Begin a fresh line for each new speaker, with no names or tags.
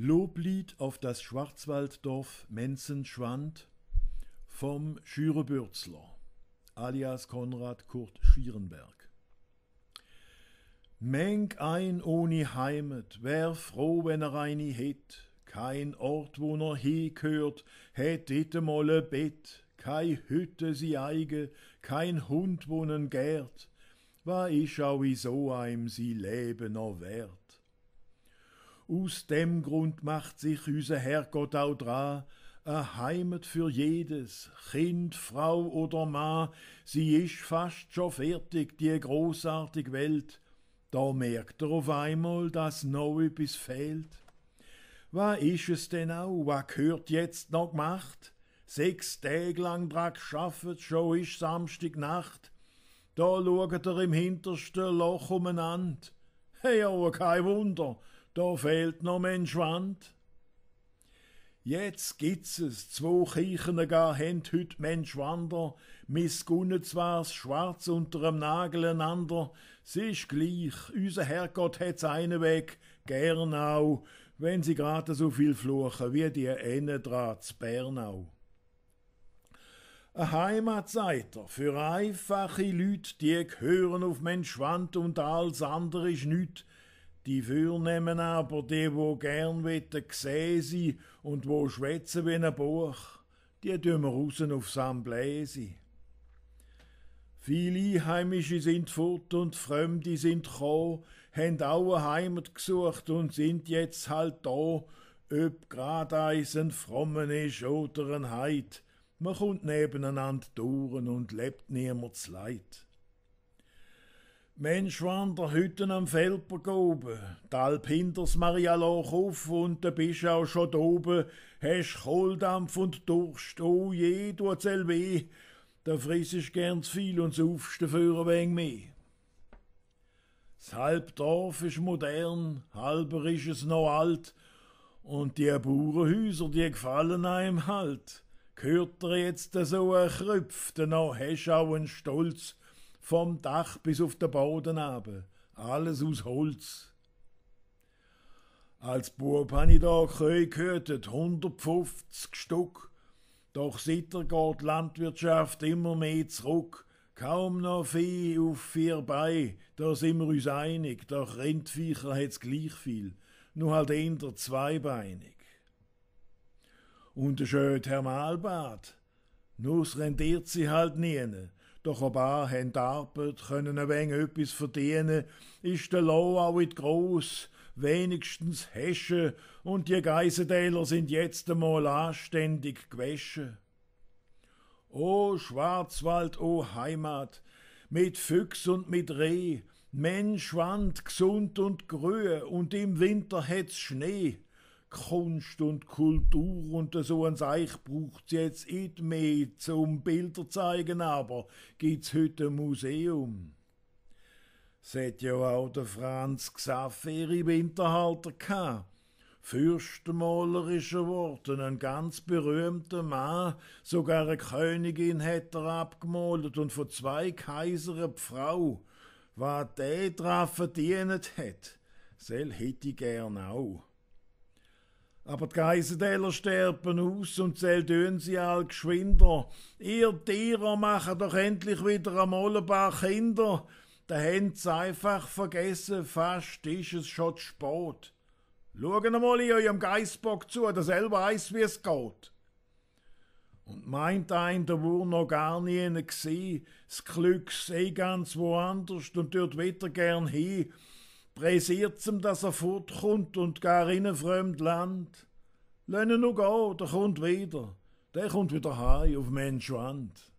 Loblied auf das Schwarzwalddorf Menzenschwand vom Schürebürzler, alias Konrad Kurt Schierenberg. Menk ein ohne Heimat, wär froh, wenn eine hätt. Kein Ort, wo hingehört, hätt dit mal e Bett. Kei Hütte sie eige, kein Hund wohnen gärt. Wa isch auch i so einem sie Leben noch wert. Aus dem Grund macht sich unser Herrgott auch dran, a Heimat für jedes, Kind, Frau oder Mann. Sie isch fast schon fertig, die großartige Welt. Da merkt auf einmal, dass noch etwas fehlt. Was ist es denn auch? Was gehört jetzt noch gemacht? 6 Tage lang dran geschafft, schon ist Samstagnacht. Da schaut im hintersten Loch umeinander. Hey, aber kein Wunder, da fehlt noch mein Schwand. Jetzt gibt's es, 2 Kirchen gar haben heut Menschwander, missgunnen zwar's schwarz unter'm Nagel einander. Sie ist gleich, unser Herrgott hat's einen Weg, gern auch, wenn sie gerade so viel fluchen wie die Enne dran zu Bernau. A Heimat, sagt er, für einfache Lüt, die gehören auf Menschwand und alles andere ist nüt. Die Fürnehmen aber, die wo gern wette gsehen sie und wo schwätzen wie ein Buch, die tun wir raus aufs Ambläsi. Viele Einheimische sind fort und Fremde sind gekommen, haben auch eine Heimat gesucht und sind jetzt halt da, ob grad eins ein Frommen ist oder ein Heid. Man kommt nebeneinander durch und lebt niemands Leid. Menschwander Hütten am Felper oben, Talb hinters Marialoch auf und da bist auch schon oben, hast Kohldampf und Durst, oh je, tut's weh, da frissisch gern zu viel und saufst dafür ein wenig mehr. Das Halbdorf ist modern, halber ist es noch alt, und die Bauernhäuser, die gefallen einem halt. Gehört dir jetzt so ein Krüpf, dann hast du auch einen Stolz, vom Dach bis auf den Boden runter, alles aus Holz. Als Bub habe ich da Kühe gehütet, 150 Stück. Doch seither geht die Landwirtschaft immer mehr zurück. Kaum noch Vieh auf 4 Beinen, da sind wir uns einig, doch Rindviecher hat's gleich viel, nur halt eher zweibeinig. Und ein schönes Thermalbad, nur es rendiert sie halt nie. Doch ein paar haben Arbeit, können ein wenig etwas verdienen, ist der Lohn auch nicht gross, wenigstens Häsche, und die Geisentäler sind jetzt einmal anständig gewaschen. O Schwarzwald, o Heimat, mit Füchs und mit Reh, Menschwand, gesund und grün, und im Winter hat's Schnee. Kunst und Kultur und so ein Seich braucht's jetzt nicht mehr zum Bilder zeigen, aber gibt's heute ein Museum. Es hat ja auch der Franz Xaver ihre Winterhalter gehabt. Fürstenmalerischer worden, ein ganz berühmter Mann, sogar eine Königin hat er abgemalt und von 2 Kaisern die Frau. Was der dran verdient hat, sel hätte ich gern auch. Aber die Geisentäler sterben aus und sel tun sie all geschwinder. Ihr Tiere machen doch endlich wieder einmal ein paar Kinder. Da haben sie einfach vergessen, fast ist es schon zu spät. Schaut einmal in eurem Geissbock zu, der selber weiss, wie es geht. Und meint ein, der wo noch gar nie gsi, das Glück sei ganz woanders und dort wieder gern hin. Präsiert's ihm, dass er fortkommt und gar in ein fremd Land. Lass ihn nur gehen, der kommt wieder. Der kommt wieder heim auf Menschwand.